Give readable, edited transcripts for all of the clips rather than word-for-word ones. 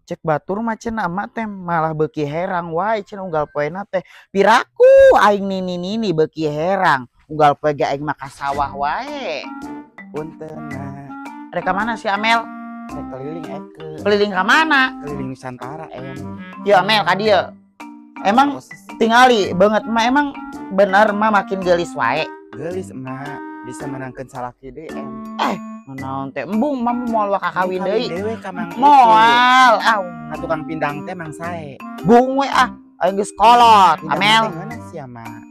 Cek batur mah cenah emak teh malah beuki herang wae cenah unggal poena teh piraku aing nini beuki herang unggal poe ge aing mah ka sawah wae. Punten mak. Rek ka mana si Amel? Rek keliling Keliling ka mana? keliling Nusantara Ieu Amel ka dieu. Emang tingali banget mah emang bener mah makin geulis wae. Geulis emak bisa menangkeun salaki deui Naon teh embung mah moal waka kawin deui. dewe ka mang Moal tukang pindang teh mang sae. bung we aing geus kolot Amel. Mana sih mak?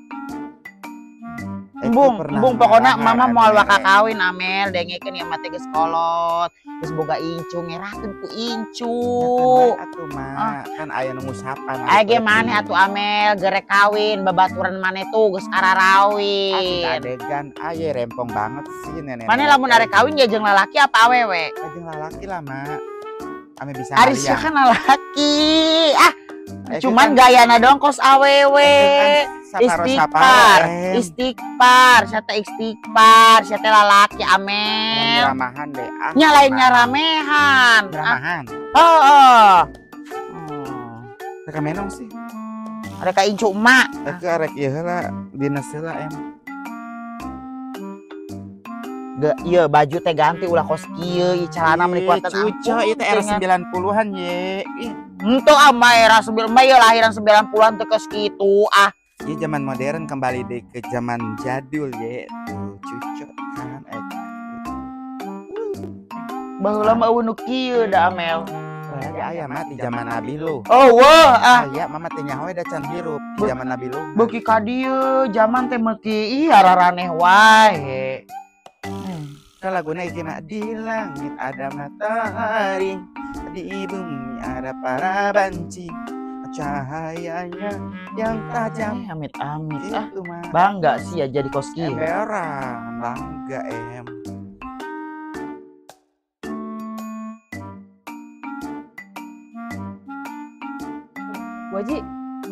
Embung pokona mama moal waka kawin Amel dengekeun ieu mah teh geus kolot geus boga incu ngerakeun ku incu. Atuh mah kan aya nu ngusapan. Aya ge maneh atuh Amel gerek kawin babaturan maneh tuh geus ararawin. Adegan aya rempong banget sih nenek. Maneh lamun arek kawin ya jeung lalaki apa awewe? Jeung lalaki lah mak. Ame bisa Ari sia kan lalaki. Cuman gayana dong kos awewe. Istighfar, siapa lalaki Amel. Ramahan deh. Nya lainnya ramehan. Ramahan. Reka menong sih. Reka incu emak. Reka rek ieu heula dinas heula Iya baju teh ganti ulah kos kieu ieu calana meuli kuatan cuco ieu teh era 90-an ye. Henteu era 90 ya lahiran 90-an teh geus kitu Ieu zaman modern kembali deh ke zaman jadul ye. Cucu kan baheula mah eueuh nu kieu da Amel. Aya mah di zaman Nabi lu. Oh wah aya mama teh nyaho da can hirup di zaman Nabi lu. Beuki ka dieu zaman teh meuki araraneh wae. Laguna iki mah di langit ada matahari, di bumi ada para banci, cahayanya yang tajam. Amit-amit itu mah. Bangga sih ya jadi kos kieu. Emberan, bangga Waji,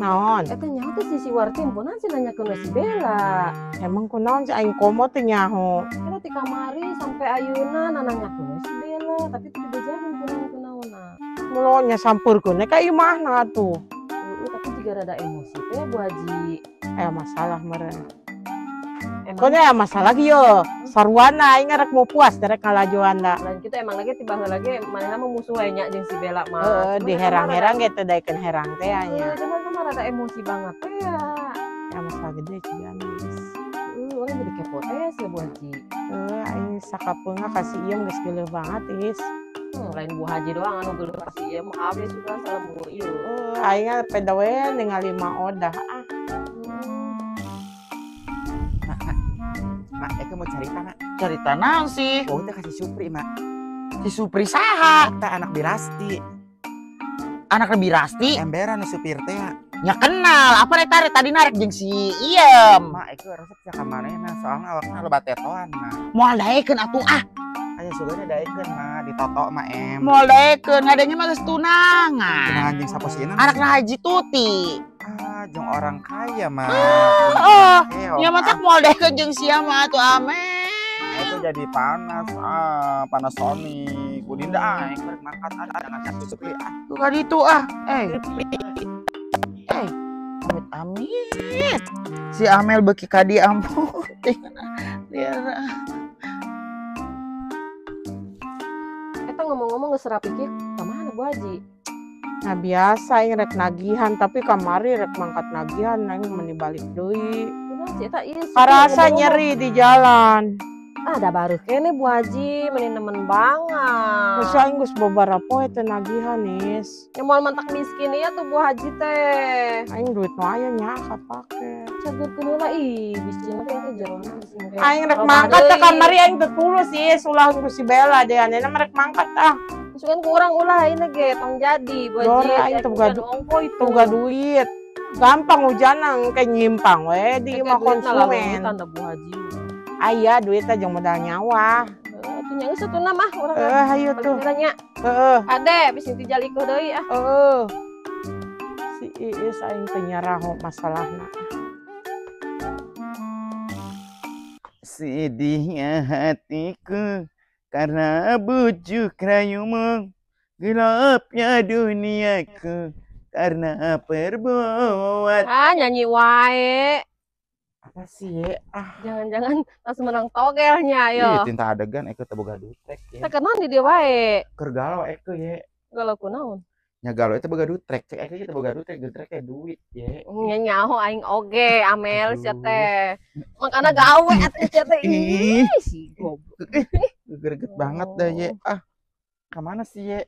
naon? eta nyaho teh si Warti empunan sih nanyakeun si Bella. Emang kunaon si aing komo teh nyaho? Eta ti kamari sampai ayeuna nanyakeun si Bella, tapi teu dibejakeun kunaon-kunaonna. Mulo nya sampurkeun ka ieu mahna atuh. Tapi juga rada emosi teh Bu Haji. Masalah meureun. Konya aya masalah kieu. Sarwana aing rek mau puas rek ngalajoan da. Lain kitu emang lagi tiba heula lage manehna mah musuh we nya jeung si Bella mah. Di herang-herang ge teh daekeun herang teh nya. Cuman mah rada emosi banget teh ya. Masalah gede cian geus. Orang jadi kepo teh si Bu Haji. Aing sakapeungna kasih ieu geus geuleuh banget is. Lain Bu Haji doang anu geuleuh kasih ieu mah abis sudah salah bu ieu. Aing peda we ningali Ma Odah. Mak, eke mau cerita mak. Cerita naon sih? Oh, teh kasih Supri mak. Si Supri saha? Eta anak Birasti. Anak Birasti? Emberan nu supir teh. Nya kenal, apa rek tadi narek jeung si Iem. Mak, ieu resep ka manehna soalna awakna loba tetoan mah. Moal daekeun atuh Aya sugana daekeun mah ditoto mah moal daekeun ngadenya mah geus tunangan. Tunangan jeung saposina. Anakna Haji Tuti. Jeung orang kaya mah. Nya mah moal daekeun jeung sia mah atuh Amel. Itu jadi panas, Panasonic. Budinda aing rek mangkat ada ngajak Supri Tuh ka ditu amit-amit. Si Amel beuki ka dieu ampun. Eta ngomong-ngomong geus rapi kieu ka mana Bu Haji? Nah biasa aing rek nagihan tapi kamari rek mangkat nagihan aing meni balik deui. Kunaon sih eta ieu? Karasa nyeri di jalan. Da baru kene Bu Haji meni nemen banget. Geus aing geus babaraha poe teh nagihan is. Ya moal mantak miskin ieu tuh Bu Haji teh. Aing duit nu aya nya kapake. Cageurkeun heula bisi mah teh jerona bisi mah. Aing rek mangkat teh kamari aing teu tulus is ulah ku si Bella deh anjeunna mah rek mangkat Sugan ku urang ulah ini ge tong jadi Bu Haji. Aing teu boga duit. Gampang hujanang kayak nyimpang we di mah konsumen. Tanda Bu Haji. Aya duit aja modal nyawa. Tuh nya geus satuna mah urang. Hayu tuh. Ade bisi dijalikeun deui Si Iis aing teu nyaraho masalahna. Sedihnya hatiku karena bujuk rayumu gelapnya duniaku karena perbuatan. Nyanyi wae. Apa sih ye? Jangan-jangan tas menang togelnya yo. Tinta adegan eke teu boga dutrek ye. Tekenan di dia wae. Keur galau eke ye. Galau kunaon? Nya galau teh boga dutrek, cek eke teh boga dutrek, dutrek teh duit ye. Nya nyaho aing oge amel sia teh. Makana gawe atuh sia teh. Ih, si goblok. Greget banget dah ye. Ka mana sih ye?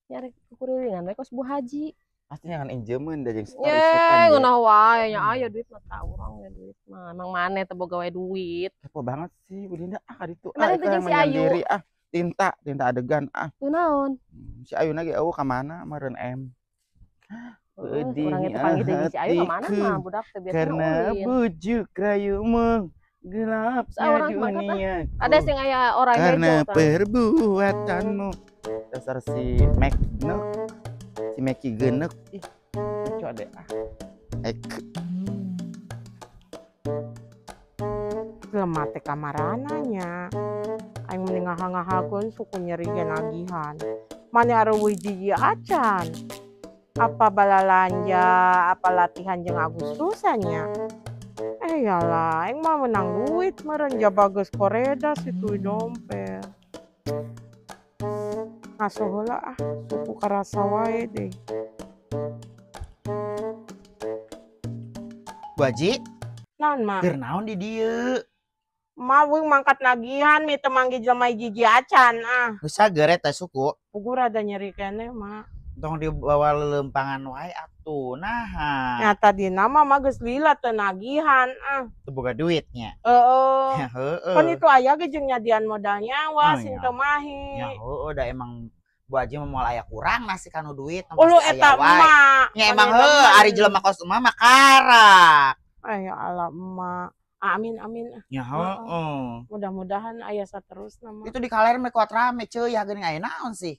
Nyari kekurilingan we kos Bu Haji. Pastinya kan enjemen dah jeung Ye, ngeunah wae nya aya duit mah tah urang we duit mah. Emang maneh teu boga we duit. Kepo banget sih Bu Dinda ka ditu. Kemarin teh jeung si Ayu. Tinta adegan Teu naon? Si Ayu lagi eueuh ka mana meureun em. Urang itu panggil teh si Ayu ka mana mah budak teh biasa Karena ulin. bujuk rayumu gelapnya Saurang mangkat dunia. Ada sing aya orang Karena hejo tah. perbuatanmu. Dasar si Meknek, si Meki genek. Ih, lucu deh Ek. Lemah teh kamarananya. Aing mending ngahang-ngahakeun suku nyeri ge nagihan. Mane areueuh jiji acan. Apa balalanja, apa latihan jeung Agustusannya. Yalah, aing mah menang duit meureun jabageus koreda situ dompet. Ngasuh heula suku karasa wae deh. Bu Haji, Naon mah? keur naon di dieu? Mawung mangkat nagihan mi teu manggi jelema jiji acan Geus sager eta suku. Pugu rada nyeri keneh mah. Tong dibawa lelempangan wae atuh. Naha. Nyata dina mah geus lila teu nagihan Teu boga duitnya. Heeh. Ya heueuh. Kan itu aya ge jeung nyadian modal nyawa Oh, sing iya. teu mahi. Ya heueuh da emang Bu Haji mah moal aya kurang nasi kanu duit. Ulu eta emak. Ya emang heueuh ari jelema kos mah makarak. Ya Allah emak. Amin amin. Ya heueuh. Mudah-mudahan aya saterusna mah. Itu di kaleran mah kuat rame cuy, ya geuning aya naon sih?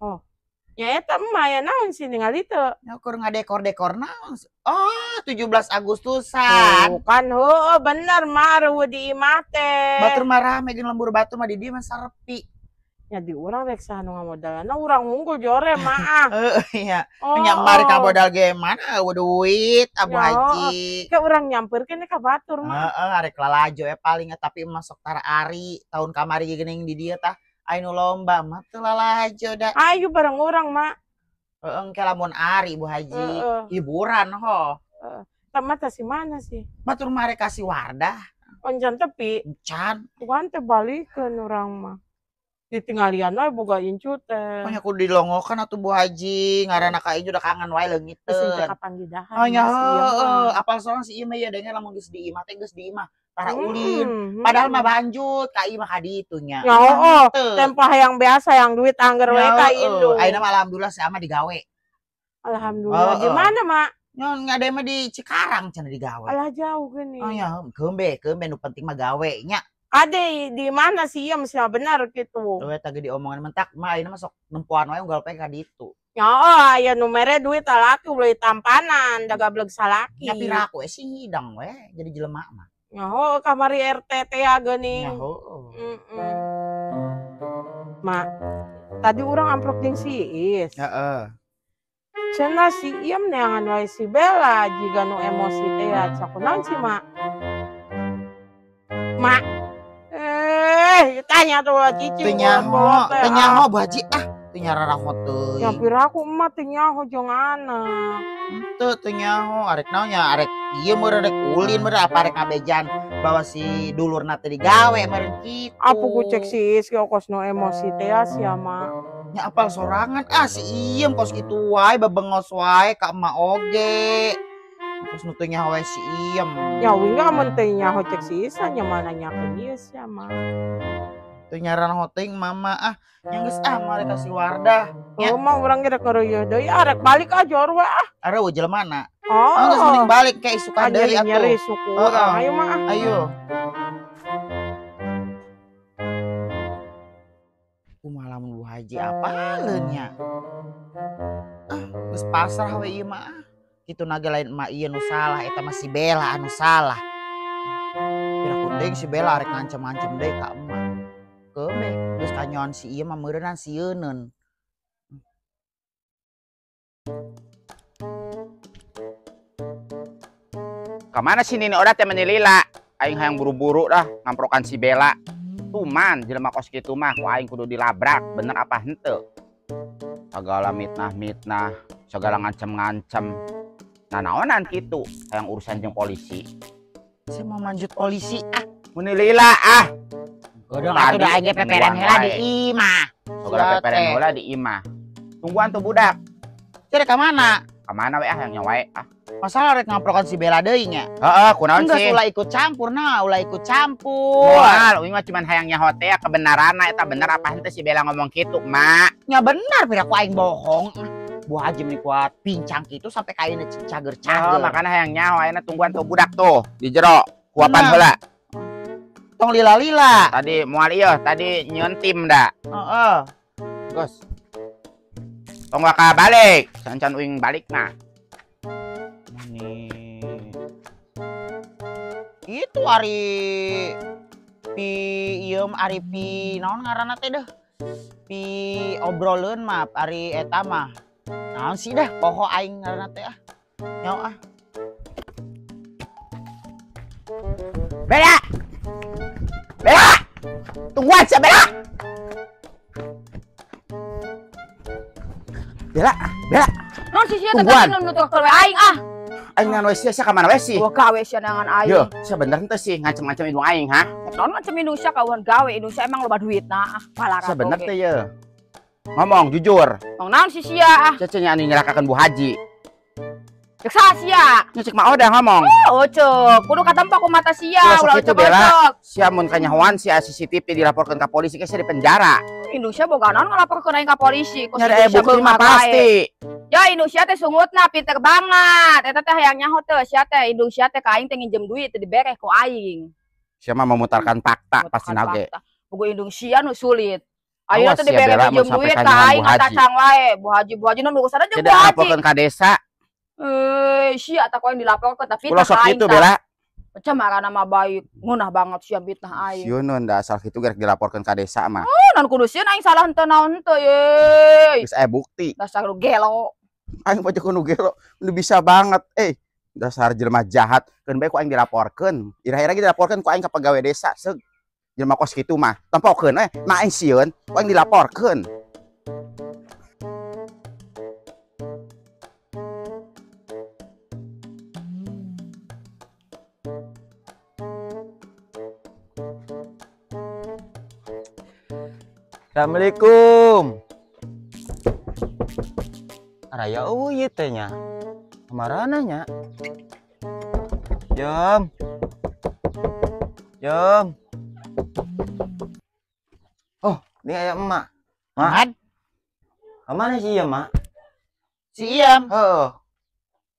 Oh. Ya eta emak ya naon sih ningali teu? Ya keur ngadekor-dekor naon sih? Oh, 17 Agustusan. Kan heueuh bener mah reueuh di imah teh. Batur mah rame jeung lembur batur mah di dieu mah sarepi. Ya di urang rek saha nu ngamodalana urang unggul jore mah. Heeh, iya. Oh, Nya mari ka modal ge mana eueuh duit Abu Ya, Haji. Ke urang nyamperkeun ka batur mah. Heeh, arek lalajo paling tapi masuk tara ari tahun kamari ge geuning di dieu tah aya nu lomba mah teu lalajo da. Ayo bareng urang mah. Heeh, engke lamun ari Bu Haji. Heeh. Hiburan ho. Temat si mana sih? Batur mah rek kasih Wardah. Onjan tepi. Encan. Tuhan teh balikeun urang mah. Ditinggalian wae boga incu teh. Pokoknya kudu dilongokan atuh Bu Haji, ngaranna ka ieu udah kangen wae Sing leungiteun. teh kapanggidahan. Oh nya Mas, ieu heueuh, mah. apal soalna si ieu mah ya dengar lamun geus di imah teh geus di imah tara Hmm, ulin. Padahal mah banjut ka imah ka ditu nya. Ya oh, Teu. tempo hayang biasa yang duit angger we ka indung. Ayeuna mah alhamdulillah sama digawe. Alhamdulillah. Di mana, Mak? Nyon ngade mah di Cikarang cenah digawe. Alah jauh gini. Oh ya, keumbe nu penting mah gawe nya. Ade di mana sih ya mesti benar gitu. Eueuh tadi diomongan mentak mah ayeuna mah sok nempuan wae unggal pe ka ditu. Ya oh, aya nu mere duit laki beli tampanan, daga bleg salaki. Nya piraku sih hidang we jadi jelema mah. Ya oh, kamari RT teh ya geuning. Ya heueuh. Mak, tadi orang amplop jeung si Iis. Heeh. Cenah si Iem neangan wae si Bella jiga nu emosi teh ya sakunaon sih, Mak? Mak. Tanya tuh cici. Teu nyaho Bu Haji teu nyararahot teuing. Ya piraku emak teu nyaho jeung anak. Teu nyaho arek naon nya arek ieu meureun rek ulin meureun apa arek ngabejan bawa si dulurna teh digawe meureun kitu. Apa ku cek si Iis kos nu emosi teh ya sia Mak. Nya apal sorangan si iem kos kitu wae babengos wae ka emak oge. Terus nu teu nyaho wae si iem. Ya winga mun teu nyaho cek si Iis nya mana nyakeun ieu sia Mak. Teu nyarana teuing mama nya geus mari kasih Wardah. Oh, mah urang ge rek ngareueuh deui rek balik aja we Areueuh jelemana. Oh, Geus mending balik ke isukan deui atuh. nyeri suku urang. Ayo Mak. Ayo. Kumaha lamun Bu Haji apaleun nya. Geus pasrah we ieu mah. Kitu nage lain emak ieu nu salah eta mah si Bella anu salah. Piraku deui si Bella arek ngancem-ngancem deui ka emak. Keumbe geus kanyoan si ieu mah meureunan sieunun. Kemana sih Nini Oda teh menilila? Aing hayang buru-buru dah ngamprokan si Bella. Tuman jelema kos kitu mah ku aing kudu dilabrak, bener apa henteu? Segala mitnah-mitnah, segala ngancem-ngancem. Nah naonan kitu, hayang urusan jeung polisi. Saya mau manjut polisi Menilila ah. Godong atuh da aing peperen heula di imah. Segala peperen heula di imah. Tungguan tuh budak. Cere ka mana? Kamana we ah yang nyawae ah. Masalah rek ngamprokan si Bella deui nya. Heeh, kunaon Enggak sih? ulah ikut campur ulah ikut campur. Moal, uing mah cuman hayang nyahote ya kebenaranna eta bener apa henteu si Bella ngomong kitu, Mak. Nya benar pira ku aing bohong. Bu Haji meni kuat pincang kitu sampai kaina Oh, cager-cager. makana hayang nyaho ayeuna tungguan tuh budak tuh di jero. Kuapan heula. Tong lila-lila. Tadi moal ieu, tadi nyieun tim da. Heeh. Gus. Tong waka balik, sancan uing balik mah. Itu ari pi ieu ari pi naon ngaranna teh deh. Pi obroleun mah ari eta mah. Naon sih dah poho aing ngaranna teh ah. Nyaho ah. Bella. Bella. Tungguan si Bella. Bella, Bella. Non si sia Tungguan. teh nutuk ke aing ah. Aing ngan we sia ka mana we sih? Gua gawe sia nangan aing. Yo, sia bener henteu sih ngacem-ngacem hidung aing, ha? Non macam Indonesia kawan gawe Indonesia emang loba duit nah palara. Sia bener teh ye. Ngomong jujur. Tong naon si sia ah. Cece nya anu nyelakakeun Bu Haji. Cek sa sia. Nya cek mah odah ngomong. Oh cek, kudu katempa ku mata sia Ulah ulah sakitu, cek Bella. cek. Sia mun kanyahoan sia CCTV dilaporkeun ka polisi ke sia di penjara. Indonesia boga naon ngalaporkeun aing ka polisi. Ku Nyari Indonesia bukti mah beunghar wae. pasti. Ya Indonesia teh sungutna pinter banget. Eta teh hayang nyaho teh sia teh Indonesia teh ka aing teh nginjem duit teh dibereh ku aing. Sia mah memutarkan fakta pasti nage. Boga Indonesia nu sulit. Ayeuna Awas teh ya, dibereh Bella, nginjem mun sampai duit ka kanyahan aing Bu Haji. ngacacang wae. Bu Haji nu urusan aja Jadi Bu Haji. laporkeun ka desa. Sia tak yang dilaporkan tapi Ulah sok kitu Bella. macam marana mah baik ngunah banget sia bitnah aing. Sieun da asal kitu gerek dilaporkeun ka desa mah. Nan kudu sieun aing salah henteu naon henteu ye. Geus aya bukti. Dasar lu gelo. Aing pojok nu gelo nu bisa banget. Dasar jelema jahat. Keun bae ku aing dilaporkeun. Ira-ira ge dilaporkeun ku aing ka pagawe desa seug. Jelema kos kitu mah. Tampokeun nah aing sieun ku aing dilaporkeun. Assalamualaikum. Raya ieu teh nya. Kamarana nya? Jam. Jam. Oh, ini aya emak. Mak, Kemana sih ya, Mak? si Iam. Heeh.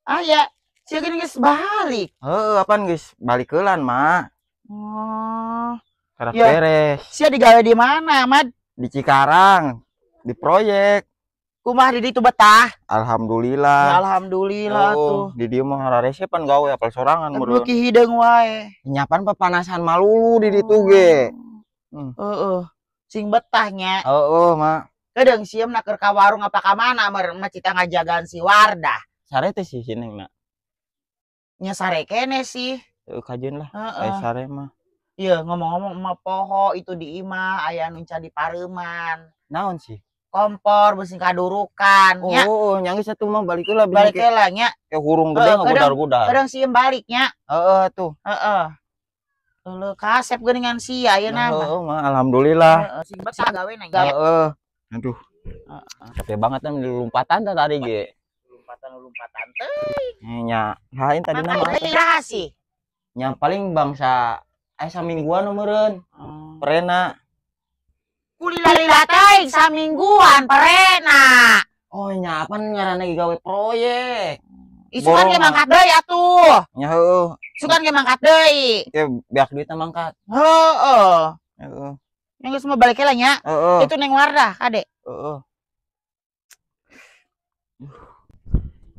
Aya, sia gini geus balik. Heeh, apaan geus balik keulan, Mak? Oh, Karena Ya. beres. sia digawe di mana, Mad? Di Cikarang, di proyek. Kumaha di ditu betah? Ya, Alhamdulillah. alhamdulillah tuh. Di dieu mah hararese pan gawe apal sorangan Lu meureun. ki hideung wae. Nyapan pepanasan malulu di ditu ge. Heeh. Sing betahnya. Heeh, Mak. Kadang sieum nak keur ka warung apa ka mana meureun mah cita ngajagaan si Wardah. Sare teh sih sinengna. Nya sare kene sih. Kajeun lah. Heeh. Sare mah. Iya, ngomong-ngomong mah poho itu di imah aya nu can di pareuman. Naon sih? Kompor beusi kadurukan nya. Oh, nyanggeus atuh mah balik heula Balik ke heula nya. hurung Heeh, gede ngagudar-gudar. Kadang sieum balik nya. Heeh tuh. Heeh. Lu kasep geuningan sia ayeuna mah. Heeh mah alhamdulillah. Heeh, sing betah gawe neng gawe. Heeh. Aduh, Heeh. capek banget kan di lompatan tadi ge. Lompatan teh. Nya, lain tadi Makanya nama. iraha sih. Nya paling bangsa samingguan meureun. Perena. Kulila-lila teh samingguan perena. Oh, nya apaan ngaranna ge gawe proyek. Isukan ge Borong. mangkat deui atuh. Nya heueuh, Isukan ge mangkat deui. ge beak duitna mangkat. Heeh. Heeh. Yang geus mah balik heula nya. Heeh. Itu neng Wardah, Kade. Heeh.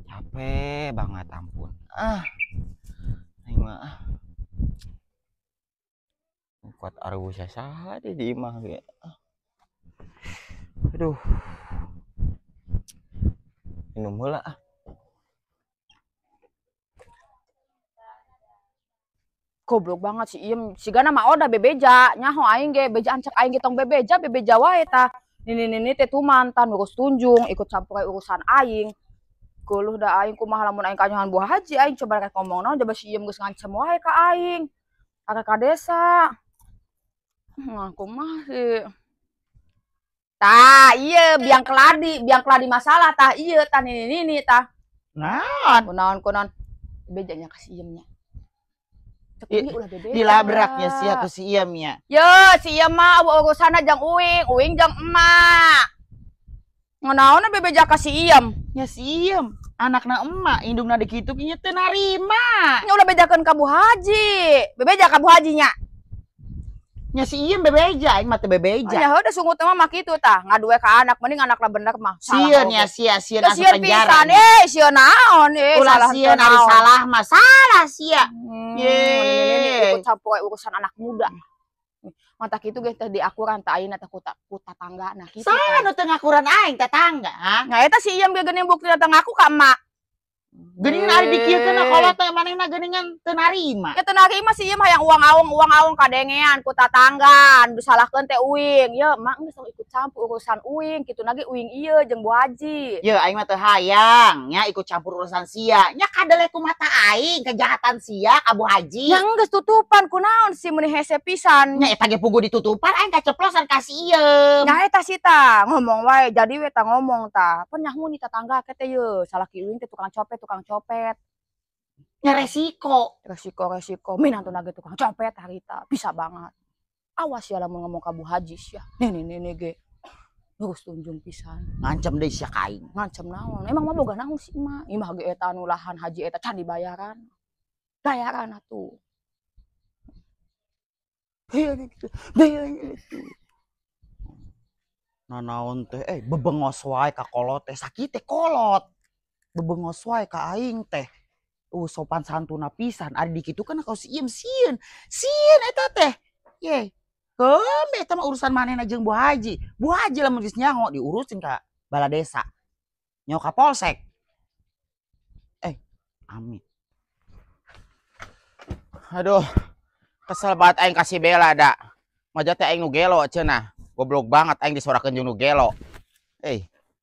Capek banget ampun. Aing mah. Kuat areu saha di imah ge. Aduh. Minum heula ah. Goblok banget si Iem. Sigana mah oda bebeja. Nyaho aing ge beja ancak aing ge tong bebeja wae tah. Nini teh tu mantan urus tunjung ikut campur urusan aing. Geuluh da aing kumaha lamun aing kanyohan buah haji aing coba rek ngomong naon coba si Iem geus ngancem wae ka aing. Ka desa. Kumaha sih. Tah, iya biang keladi masalah tah, iya tah nini tah. Naon? Kunaon bejanya kasih Iemnya. Dilabraknya sih aku si Iemnya. Yo, si Iem mah urusana jang uing jang emak. Nganaon bebeja kasih Iem? Ya si Iem, anakna emak, indungna dikitu nya teu narima. Nya ulah bejakeun ka Bu Haji. Bebeja ka Bu Hajinya. Nya si Iem bebeja, aing mah teu bebeja. Ya udah sungut mah kitu tah, ngaduwe ka anak mending anakna bener mah. Sieun ya sieun asup Sieun penjara. pisan sieun naon Ulah sieun ari salah mah salah sia. Ikut campur urusan anak muda. Mata kitu ge teh diakuran teh ayeuna teh ku tatangga nah kitu. Sanu teu ngakuran aing tetangga. Nah eta si Iem ge geuning bukti datang aku ka emak. Geuningan ari dikieukeun kalau teh manehna geuningan teu narima. Ya teu narima si Iem hayang uang awong kadengean ku tatangga, disalahkeun teh uing. Ya emak geus ikut campur urusan uing, kitu nage uing ieu jeung Bu Haji. Ye aing mah teu hayang nya ikut campur urusan sia. Nya kadele ku mata aing kejahatan sia ka Bu Haji. Yang geus tutupan kunaon si meuni hese pisan. Nya eta ge pugu ditutupan aing kaceplosan ka si Iem. Nya eta sih tah ngomong wae jadi we tah ngomong tah. Pan nyahmu ni tatangga ke teh ye salaki uing teh tukang copet. Nya resiko. Resiko minantuna ge tukang copet harita bisa banget. Awas ya lamun ngomong ka Bu Haji sia. Nene ge lurus tunjung pisan. Ngancem deui sia ka aing. Ngancem naon? Emang mah boga naon sih mah? Imah ge eta anu lahan haji eta can dibayaran. Bayaran atuh. Nanaon teh bebengos wae ka kolot teh sakit teh kolot. Bebengos wae ka aing teh. Sopan santuna pisan ari dikitukeun ka si Iem sieun eta teh. Ye. Keum eta mah urusan manehna jeung Bu Haji. Bu Haji lamun geus nyango diurusin ka bala desa. Nyaho ka polsek. Amin. Aduh, kesel banget aing kasih bela da. Maja teh aing nu gelo cenah. Goblok banget aing disorakeun jeung nu gelo.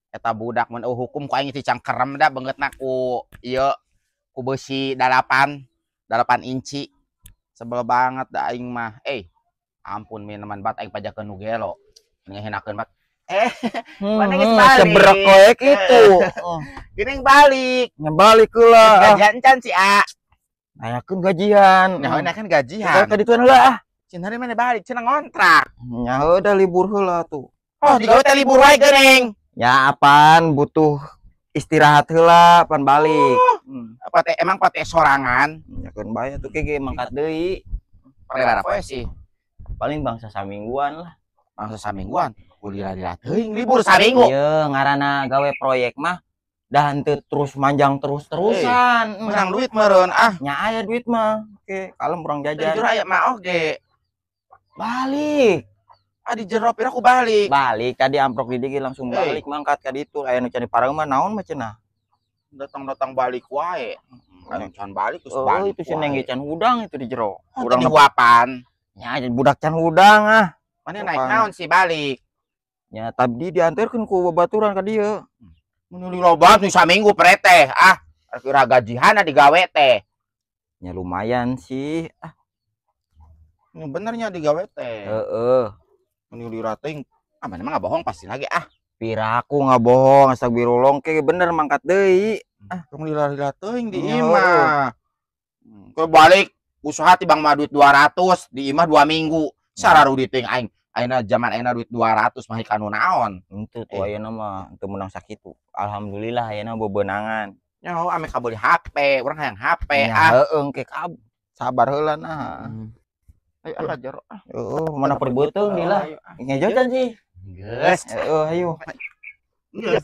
Eta budak mun hukum ku aing dicangkerem da beungeutna ku ieu ku besi 8 inci. Sebel banget da aing mah. Ampun minuman bat aing pajakeun nu gelo. Ngehenakeun bat. Mana geus balik. Sebrek koe kitu. Geuning balik. Nya balik heula. Gajian can si A. Ayakeun gajian. Nyaho kan gajian. Ka dituan heula ah. Cenah mana balik cenah ngontrak. Nya udah libur heula tuh. Oh, digawe teh libur wae geuning. Ya apaan butuh istirahat heula pan balik. Apa teh emang teh sorangan? Ya kan bae tuh kege mangkat deui. Parera poe sih. Paling bangsa samingguan lah. Bangsa samingguan. Kuliah teuing libur saminggu. Ieu ngaranna gawe proyek mah dah henteu terus manjang terus-terusan. Menang duit meureun Nya aya duit mah. Oke, kalem urang jajan. Jujur aya mah oge. Balik. Di jero pira ku balik. Balik tadi amprok di dieu langsung balik mangkat ka ditu aya nu can dipareum mah naon mah cenah. Datang balik wae. Anu can balik terus Oh, balik. itu cenah ge can hudang itu di jero. Urang dihuapan. Nya budak can hudang ah. Mana naik naon sih balik? Nya tadi diantarkeun ku babaturan ka dieu. Mun loba nu saminggu preteh kira gajihanna digawe teh. Ya lumayan sih. Ini benernya digawe teh. Heeh. Mun dirating mana mah bohong pasti lagi Pira aku nggak bohong, astagfirullah ke bener mangkat deui. Kamu lila teuing di imah. Ke balik usaha tibang mah duit 200 di imah 2 minggu. Sararu diteuing aing. Ayeuna zaman ayeuna duit 200 mah kanu naon. Henteu tuh ayeuna mah teu meunang sakitu. Alhamdulillah ayeuna bebenangan. Nyaho ame kabeli HP, urang hayang HP Heeh engke sabar heula nah. Ayo jero Heeh, mana perbeuteung dilah. Ngejocan sih. Geus. Heeh, ayo. Geus.